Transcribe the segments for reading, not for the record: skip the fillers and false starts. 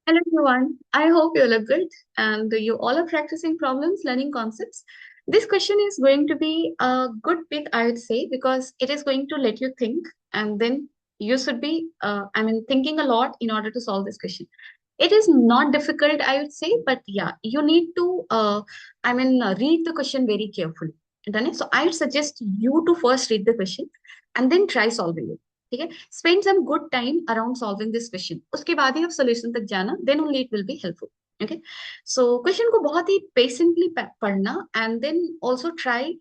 Hello everyone. I hope you look good and you all are practicing problems, learning concepts. This question is going to be a good pick, I would say, because it is going to let you think and then you should be, thinking a lot in order to solve this question. It is not difficult, I would say, but yeah, you need to, read the question very carefully. Done it? So I would suggest you to first read the question and then try solving it. ठीक है, spend some good time around solving this question. उसके बाद ही आप solution तक जाना, then only it will be helpful. Okay, so question को बहुत ही patiently पढ़ना and then also try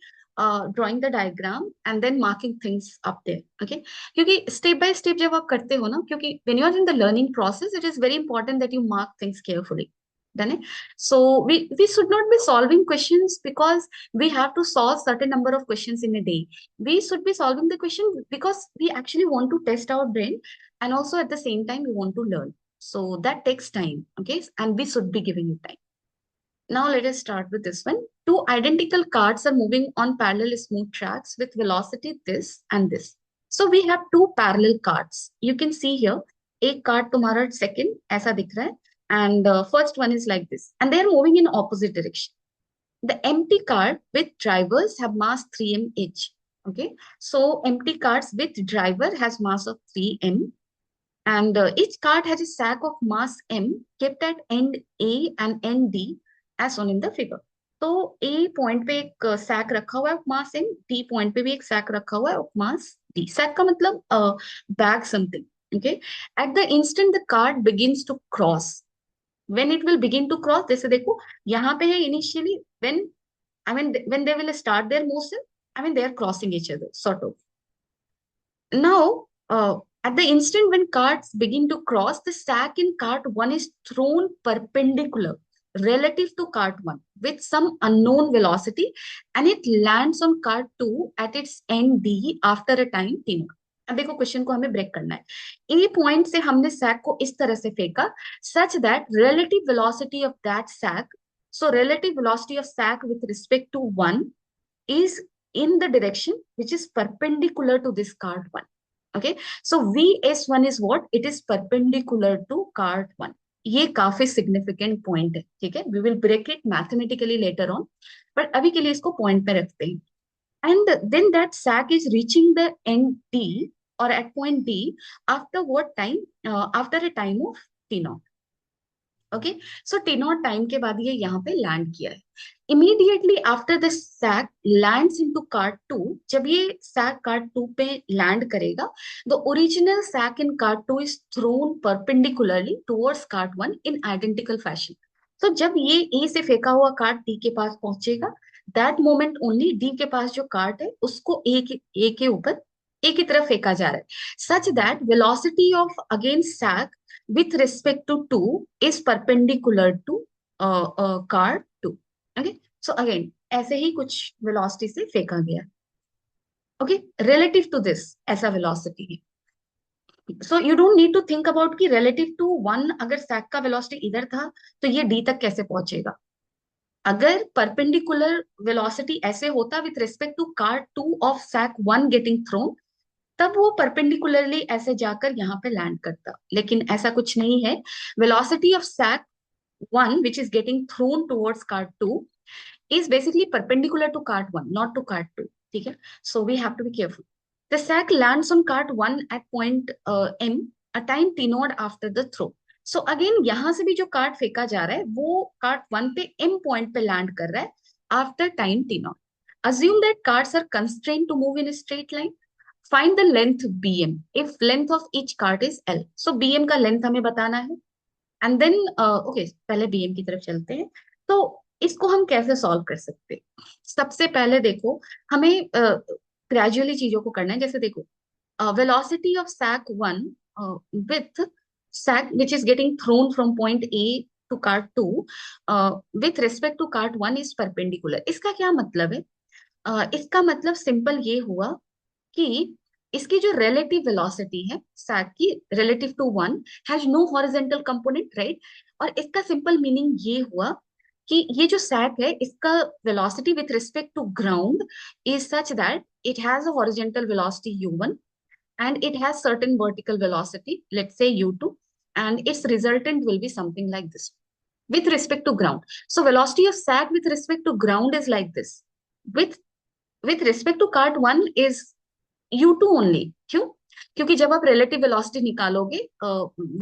drawing the diagram and then marking things up there. Okay, क्योंकि step by step जब आप करते हो ना, क्योंकि when you are in the learning process, it is very important that you mark things carefully. Done it? So we should not be solving questions because we have to solve certain number of questions in a day. We should be solving the question because we actually want to test our brain and also at the same time we want to learn. So that takes time, okay, and we should be giving it time. Now let us start with this one. Two identical carts are moving on parallel smooth tracks with velocity this and this. So we have two parallel carts. You can see here, एक cart तुम्हारा second ऐसा दिख रहा है and first one is like this and they are moving in opposite direction. The empty cart with drivers have mass 3m each. Okay, so empty carts with driver has mass of 3m and each cart has a sack of mass m kept at end A and end D as shown in the figure. तो A point पे एक sac रखा हुआ है मास m, D point पे भी एक sac रखा हुआ है मास D. सैक का मतलब bag something. Okay, at the instant the cart begins to cross. when it will begin to cross, जैसे देखो यहाँ पे है initially when when they will start their motion, they are crossing each other sort of. Now at the instant when carts begin to cross, the sack in cart 1 is thrown perpendicular relative to cart 1 with some unknown velocity and it lands on cart 2 at its end D after a time t naught. अब देखो question को हमें break करना है. ए point से हमने sac को इस तरह से फेंका such that relative velocity of that sack, so relative velocity of sack with respect to 1 is in the direction which is perpendicular to this cart 1. Okay, so vs1 is what? It is perpendicular to cart 1. ये काफी significant point है. ठीक है, we will break it mathematically later on, but अभी के लिए इसको point पे रखते हैं. And then that sack is reaching the end D or at point D after what time? After a time of t naught. Okay, so t naught time के बाद ये यहाँ पे लैंड किया है. Immediately after the sack lands into cart 2, जब ये sack cart 2 पे लैंड करेगा, the original sack in cart 2 is thrown perpendicularly towards cart 1 in identical fashion. तो जब ये ए से फेंका हुआ कार्ट डी के पास पहुंचेगा, दैट मोमेंट ओनली डी के पास जो कार्ट है उसको ए के ऊपर ए की तरफ फेंका जा रहा है, such that velocity of again sack with respect to 2 is perpendicular to car 2. Okay, so again ऐसे ही कुछ velocity से फेंका गया. Okay, relative to this ऐसा velocity है. So you don't need to think about कि relative to 1 अगर sac का velocity इधर था तो ये d तक कैसे पहुंचेगा. अगर perpendicular velocity ऐसे होता with respect to car 2 of sack 1 getting thrown, तब वो परपेंडिकुलरली ऐसे जाकर यहाँ पे लैंड करता. लेकिन ऐसा कुछ नहीं है. Velocity of sack 1 which is getting thrown towards cart 2 is basically perpendicular to cart 1, not to cart 2. ठीक है, so we have to be careful. The sack lands on cart 1 at point m a time t naught after the throw. So again यहाँ से भी जो cart फेंका जा रहा है वो कार्ट 1 पे m पॉइंट पे लैंड कर रहा है after time t naught. Assume that carts are constrained to move in a straight line. Find the length bm if length of each cart is l. So bm का length हमें बताना है and then okay, पहले bm की तरफ चलते हैं. तो इसको हम कैसे सॉल्व कर सकते हैं? सबसे पहले देखो हमें ग्रेजुअली चीजों को करना है. जैसे देखो velocity of sack 1 with sack which is getting thrown from point A to cart 2 with respect to cart 1 is perpendicular. इसका क्या मतलब है? इसका मतलब सिंपल ये हुआ कि इसकी जो रिलेटिव वेलोसिटी है सैक की relative to 1 has no horizontal component, right. और इसका सिंपल मीनिंग ये हुआ कि ये जो सैक है इसका velocity with respect to ground is such that it has a horizontal velocity u1 and it has certain vertical velocity, let's say u2, and its resultant will be something like this with respect to ground. So velocity of sag with respect to ground is like this. With with respect to cart 1 is u2 only. क्यों? क्योंकि जब आप relative velocity निकालोगे,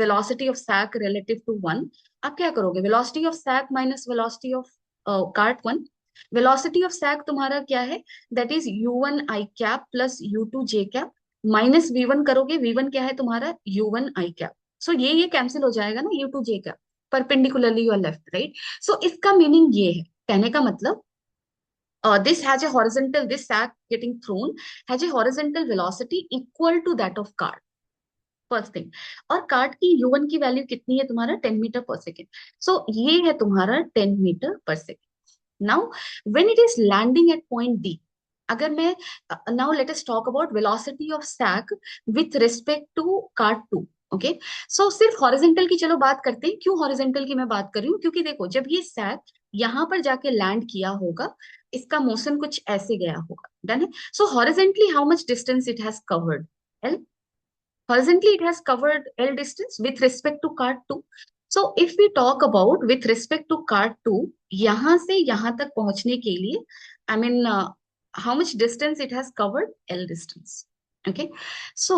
velocity of sack relative to 1, आप क्या करोगे? Velocity of sack minus velocity of cart 1. Velocity of sack तुम्हारा क्या है? That is u1 i cap plus u2 J cap minus v1 करोगे. v1 क्या है तुम्हारा? u1 i cap. सो ये कैंसिल हो जाएगा ना, u2 J cap perpendicularly your left, right? So इसका मीनिंग ये है, कहने का मतलब this has a horizontal, this sack getting thrown has a horizontal velocity equal to that of cart. First thing. और कार्ट की u1 की वैल्यू कितनी है तुम्हारा? 10 मीटर पर सेकेंड. सो ये है तुम्हारा 10 metre per second. Now when it is landing at point D, अगर मैं now let us talk about velocity of sack with respect to cart 2. Okay, so सिर्फ हॉरिजेंटल की चलो बात करते हैं. क्यों हॉरिजेंटल की मैं बात कर रही हूँ? क्योंकि देखो, जब ये सैक यहाँ पर जाके लैंड किया होगा, इसका मोशन कुछ ऐसे गया होगा. डन है? So horizontally how much distance it has covered? L. Horizontally, it has covered L distance with respect to cart 2. So if we talk about with respect to cart 2, यहाँ से यहाँ तक पहुंचने के लिए, I mean, how much distance it has covered? L distance. Okay. So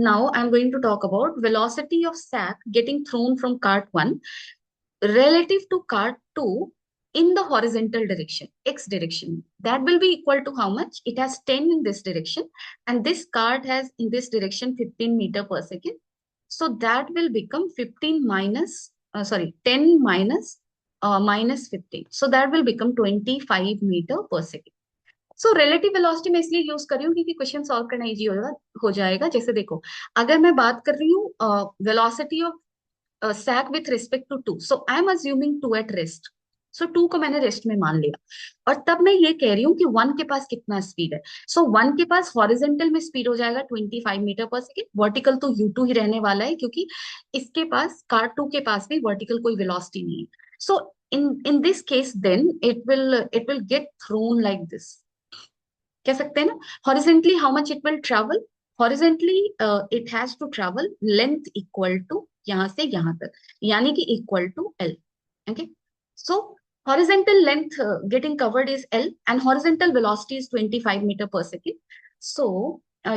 now I'm going to talk about velocity of sack getting thrown from cart 1 relative to cart 2 in the horizontal direction, x direction. That will be equal to how much? It has 10 in this direction, and this cart has in this direction 15 meter per second. So that will become 15 minus, 10 minus minus 15. So that will become 25 meter per second. So relative velocity मैं इसलिए use कर रही हूँ क्योंकि question solve करना easy हो जाएगा. जैसे देखो, अगर मैं बात कर रही हूँ velocity of sack with respect to 2, so I am assuming 2 at rest. So 2 को मैंने रेस्ट में मान लिया, और तब मैं ये कह रही हूँ कि 1 के पास कितना स्पीड है. सो 1 के पास हॉरिजेंटल में स्पीड हो जाएगा 25 मीटर पर सेकेंड. वर्टिकल तो u2 ही रहने वाला है, क्योंकि इसके पास कार 2 के पास भी वर्टिकल कोई वेलोसिटी नहीं है. So in this case then it will get thrown like this. कह सकते हैं ना, horizontally how much it will travel? Horizontally it has to travel length equal to यहां से यहां तक, यानी कि equal to L. Okay, so horizontal length getting covered is L, and horizontal velocity is 25 meter per second. So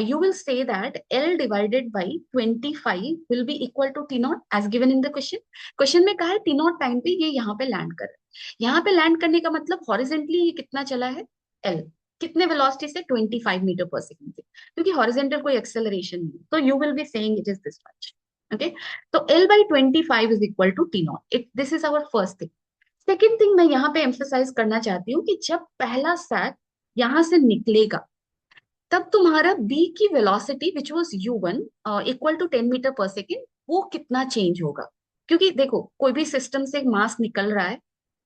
you will say that L divided by 25 will be equal to T naught as given in the question. Question में कहा है T naught time पे ये यहाँ पे land कर रहा है. यहाँ पे लैंड करने का मतलब हॉरिजेंटली ये कितना चला है? L. कितने वेलोसिटी से? 25 मीटर पर सेकंड से, क्योंकि हॉरिजेंटल कोई एक्सेलरेशन नहीं है. तो you will be saying it is this much. Okay, तो L by 25 is equal to T naught. This is our first thing. Second thing मैं यहाँ पे एम्फेसाइज करना चाहती हूँ कि जब पहला सैक यहां से निकलेगा, तब तुम्हारा बी की velocity which was u1 equal to 10 metre per second, वो कितना चेंज होगा? क्योंकि देखो, कोई भी सिस्टम से मास निकल रहा है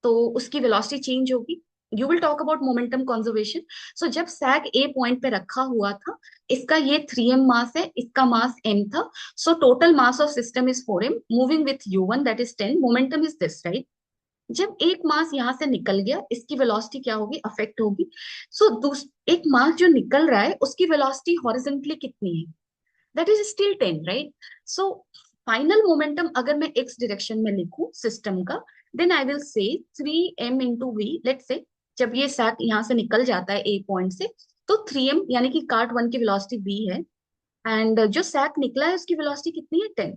तो उसकी वेलोसिटी चेंज होगी. You will talk about momentum conservation. So जब सैक ए पॉइंट पे रखा हुआ था, इसका ये 3m मास है, इसका मास m था. So total mass of system is 4m moving with u1 that is 10. Momentum is this, right? जब एक मास यहां से निकल गया, इसकी वेलोसिटी क्या होगी? अफेक्ट होगी. सो एक मास जो निकल रहा है उसकी वेलोसिटी हॉरिजेंटली कितनी है? That is still 10, right? So final momentum अगर मैं एक्स डायरेक्शन में लिखूं सिस्टम का, then I will say 3m into we. Late से जब ये सैक यहां से निकल जाता है ए पॉइंट से, तो 3m यानी कि कार्ट 1 की वेलोसिटी v है, एंड जो सैक निकला है उसकी वेलोसिटी कितनी है? 10.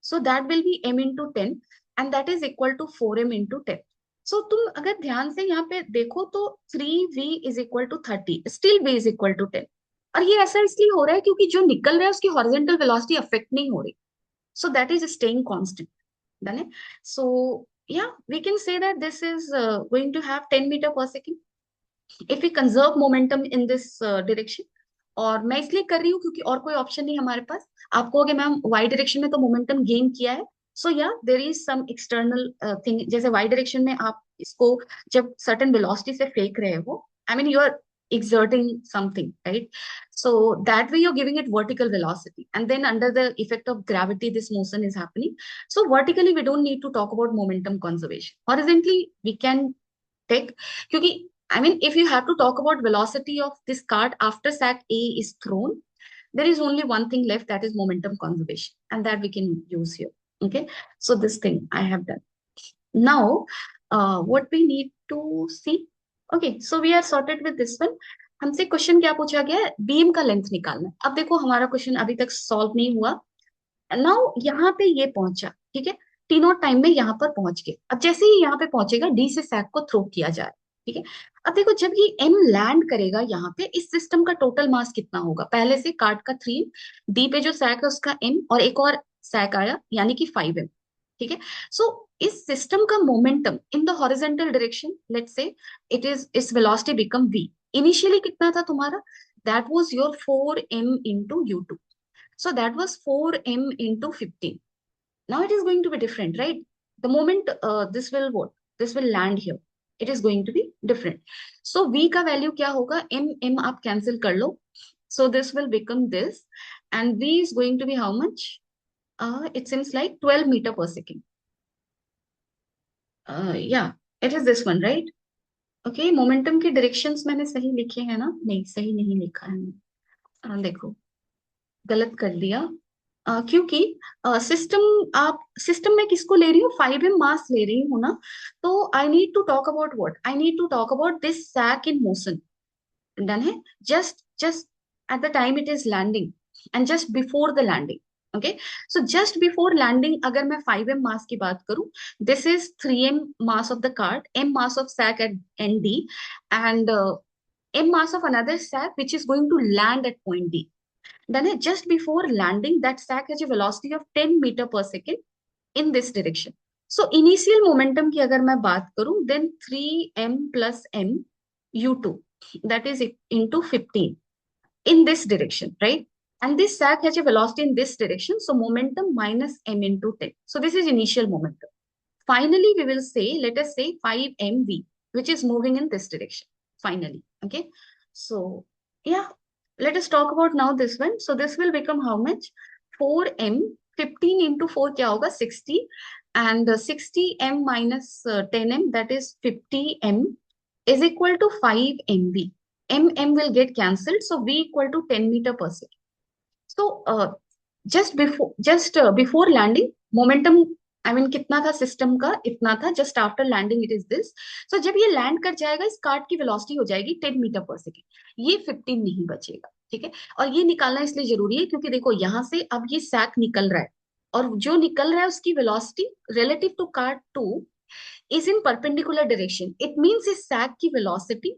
So that will be m into 10, and that is equal to 4m into 10. So तुम अगर ध्यान से यहाँ पे देखो तो 3v is equal to 30, still v is equal to 10. और ये ऐसा इसलिए हो रहा है क्योंकि जो निकल रहा है उसकी हॉरिजेंटल वेलोसिटी अफेक्ट नहीं हो रही. So that is staying constant. Done है? सो yeah, we can say that this is going to have 10 meter per second if we conserve momentum in this direction. और मैं इसलिए कर रही हूँ क्योंकि और कोई ऑप्शन नहीं हमारे पास. आप कहोगे मैम वाई डायरेक्शन में तो मोमेंटम गेन किया है. सो या there is some external thing. जैसे वाई डायरेक्शन में आप इसको जब सर्टेन वेलोसिटी से फेंक रहे हो, I mean you are exerting something, right? So that way you're giving it vertical velocity, and then under the effect of gravity this motion is happening. So vertically we don't need to talk about momentum conservation. Horizontally we can take, क्योंकि I mean if you have to talk about velocity of this cart after sack A is thrown, there is only one thing left, that is momentum conservation, and that we can use here. Okay, so this thing I have done. Now, what we need to see. Okay, so we are sorted with this one. हमसे question क्या पूछा गया है, beam का length निकालना है। अब देखो हमारा क्वेश्चन अभी तक सॉल्व नहीं हुआ। नाउ यहाँ पे ये पहुंचा, ठीक है, टी नॉट टाइम में यहाँ पर पहुंच गए। अब जैसे ही यहाँ पे पहुंचेगा, डी से सैक को थ्रो किया जा रहा है, ठीक है। अब देखो जब ये एम लैंड करेगा यहाँ पे, इस सिस्टम का टोटल मास कितना होगा, पहले से कार्ड का 3, डी पे जो सैक है उसका एम, और एक और सैक आया यानी कि 5m, ठीक है। सो इस सिस्टम का momentum in the horizontal direction, let's say it is, इस वेलोसिटी बिकम v। इनिशियली कितना था तुम्हारा, that was your 4m into u2, so that was 4m into 15. Now it is going to be different, right? The moment this will what, this will land here, it is going to be different. So v का value क्या होगा, m आप cancel कर लो, so this will become this, and v is going to be how much, it seems like 12 meter per second. Yeah, it is this one, right? Okay, momentum की directions मैंने सही लिखे हैं ना, नहीं सही नहीं लिखा है मैंने, देखो गलत कर दिया। क्योंकि सिस्टम, आप सिस्टम में किसको ले रही हूँ, 5m मास ले रही हूँ ना, तो I need to talk about what, I need to talk about this sack in motion. Done है, just just at the time it is landing and just before the landing. Okay, so just before landing अगर मैं 5m mass की बात करूं, this is 3m mass of the cart, m mass of sack at and D, and m mass of another sack which is going to land at point D. Then just before landing, that sack has a velocity of 10 meter per second in this direction. So initial momentum की अगर मैं बात करूं, then 3m plus m u2, that is into 15 in this direction, right? And this sack has a velocity in this direction, so momentum minus m into 10. So this is initial momentum. Finally, we will say, let us say 5mv, which is moving in this direction. Finally, okay. So yeah, let us talk about now this one. So this will become how much? 4m, 15 into 4 क्या होगा, 60, and 60m minus 10m, that is 50m, is equal to 5mv. M will get cancelled, so v equal to 10 meter per second. So just before landing, momentum, I mean कितना था system का, इतना था, just after landing it is this. So जब ये land कर जाएगा, इस कार्ट की वेलोसिटी हो जाएगी 10 मीटर पर सेकेंड, ये 15 नहीं बचेगा, ठीक है। और ये निकालना इसलिए जरूरी है क्योंकि देखो यहाँ से अब ये सैक निकल रहा है, और जो निकल रहा है उसकी velocity relative to cart 2 is in perpendicular direction. It means इस सैक की वेलोसिटी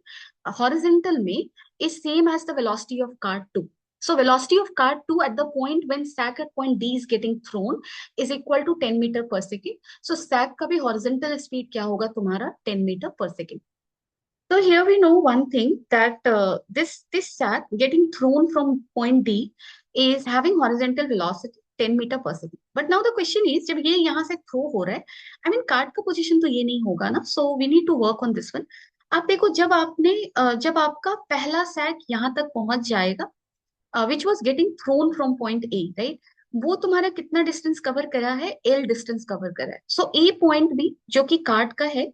हॉरिजॉन्टल में is same as the velocity of cart 2. So velocity of cart 2 at the point when sack at point D is getting thrown is equal to 10 meter per second. So sack का भी horizontal speed क्या होगा तुम्हारा, 10 meter per second. So here we know one thing, that this sack getting thrown from point D is having horizontal velocity 10 meter per second. But now the question is, जब ये यहाँ से throw हो रहा है, I mean cart का position तो ये नहीं होगा ना, so we need to work on this one. आप देखो जब आपका पहला sack यहाँ तक पहुंच जाएगा, which was getting thrown from point A, right? वो तुम्हारा कितना डिस्टेंस कवर करा है, L डिस्टेंस कवर करा है। सो A पॉइंट भी जो कि कार्ट का है,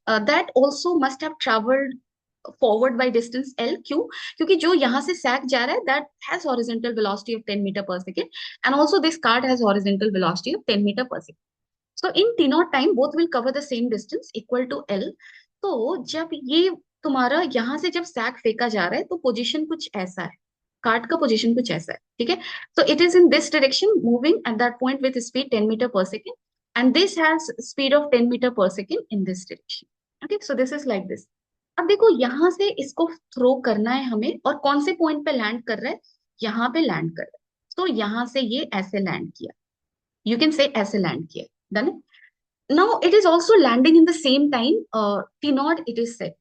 that also must have travelled forward by distance L। क्यों? क्योंकि जो यहाँ से सैक जा रहा है, that has horizontal velocity of 10 metre per second, and also this cart has horizontal velocity of 10 metre per second. So in T naught time both will cover the same distance equal to L। तो जब ये तुम्हारा यहाँ से जब sac फेंका जा रहा है, तो पोजिशन कुछ ऐसा है, कार्ट का पोजीशन कुछ ऐसा है, ठीक है। So it is in this direction moving at that point with speed 10 metre per second, and this has speed of 10 metre per second in this direction. Okay, so this is like this. अब देखो यहाँ से इसको throw करना है हमें, और कौन से पॉइंट पे लैंड कर रहा है, यहाँ पे लैंड कर रहा है। तो यहाँ से ये ऐसे लैंड किया, यू कैन से ऐसे लैंड किया, डन है। Now it is also landing in the same time t naught it is set,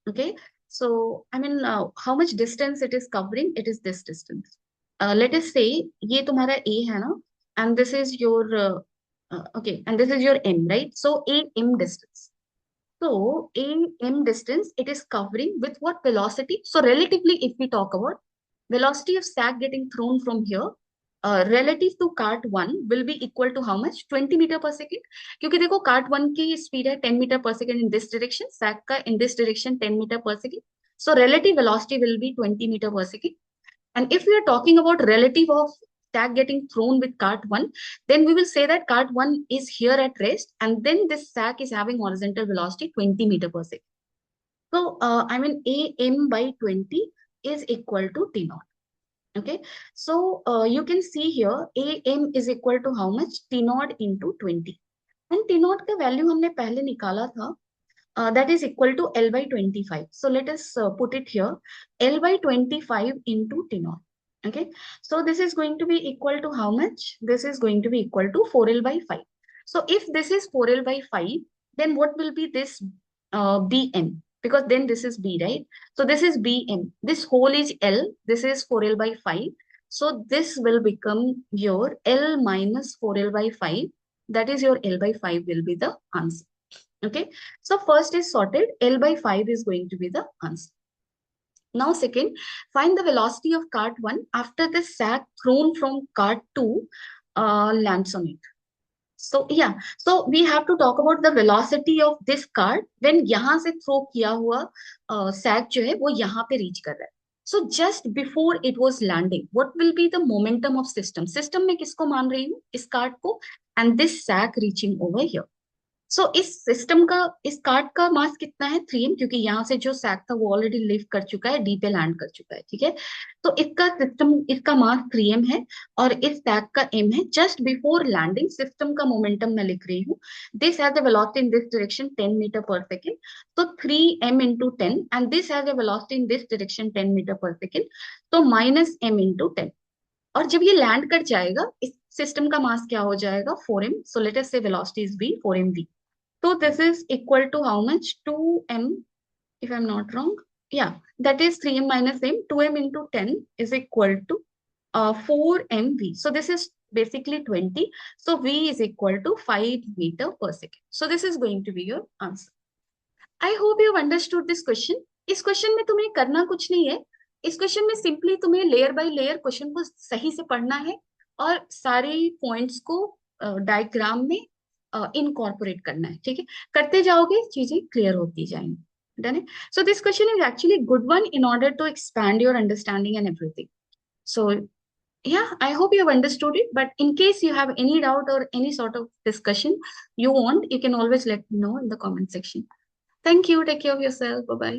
okay. So I mean how much distance it is covering, it is this distance. Let us say ये तुम्हारा A है ना, and this is your okay, and this is your M, right? So AM distance, so AM distance it is covering with what velocity? So relatively if we talk about velocity of sack getting thrown from here, relative to cart 1 will be equal to how much, 20 meter per second. क्योंकि देखो cart 1 की speed है 10 meter per second in this direction, sack का in this direction 10 meter per second, so relative velocity will be 20 meter per second, And if we are talking about relative of stack getting thrown with cart 1, then we will say that cart 1 is here at rest, and then this stack is having horizontal velocity 20 meter per second. So, I mean, AM by 20 is equal to T naught. Okay. So, you can see here, AM is equal to how much? T naught into 20. And T naught का value हमने पहले निकाला था. That is equal to L by 25. So let us put it here. L by 25 into T naught. Okay. So this is going to be equal to how much? This is going to be equal to 4L by 5. So if this is 4L by 5, then what will be this BM? Because then this is B, right? So this is BM. This whole is L. This is 4L by 5. So this will become your L minus 4L by 5. That is your L by 5 will be the answer. Okay, so first is sorted. L by 5 is going to be the answer. Now second, find the velocity of cart 1 after the sack thrown from cart 2 lands on it. So yeah, so we have to talk about the velocity of this cart when यहाँ से throw किया हुआ sack जो है वो यहाँ पे reach कर रहा है. So just before it was landing, what will be the momentum of system? System में किसको मान रही हूँ? इस cart को and this sack reaching over here. सो इस सिस्टम का इस कार्ड का मास कितना है 3m, क्योंकि यहाँ से जो सैक था वो ऑलरेडी लिफ्ट कर चुका है, डी पे लैंड कर चुका है. ठीक है, तो इसका मास 3m है और इस सैक का m है. जस्ट बिफोर लैंडिंग सिस्टम का मोमेंटम मैं लिख रही हूँ. This has a velocity in this direction 10 metre per second, तो 3m into 10, and this has a velocity in this direction 10 metre per second, तो माइनस m इंटू 10. और जब ये लैंड कर जाएगा इस सिस्टम का मास क्या हो जाएगा 4m. सो लेट अस से velocity is v, 4mv. So this is equal to how much? 2m, if I'm not wrong. Yeah, that is 3m minus m. 2m into 10 is equal to 4mv. So this is basically 20. So v is equal to 5 meter per second. So this is going to be your answer. I hope you have understood this question. इस question में तुम्हें करना कुछ नहीं है. इस question में simply तुम्हें लेयर बाय लेयर क्वेश्चन को सही से पढ़ना है और सारे पॉइंट्स को डायग्राम में इनकॉर्पोरेट करना है. ठीक है, करते जाओगे चीजें क्लियर होती जाएंगी. डन है. So this question is actually good one in order to expand your understanding and everything. So yeah, I hope you have understood it, but in case you have any doubt or any sort of discussion you want, you can always let me know in the comment section. Thank you. Take care of yourself. Bye bye.